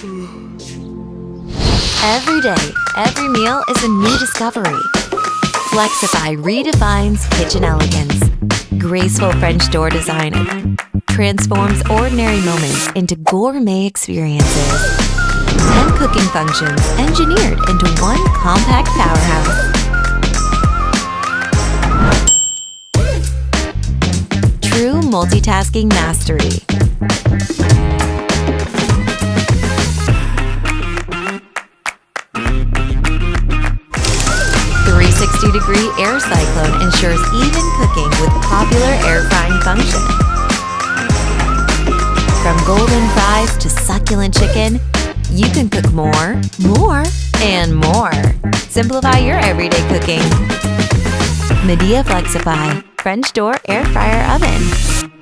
Every day, every meal is a new discovery. Flexify redefines kitchen elegance. Graceful French door design transforms ordinary moments into gourmet experiences. 10 cooking functions engineered into one compact powerhouse. True multitasking mastery. 360-degree air cyclone ensures even cooking with popular air frying function. From golden fries to succulent chicken, you can cook more, and more. Simplify your everyday cooking. Midea Flexify French door air fryer oven.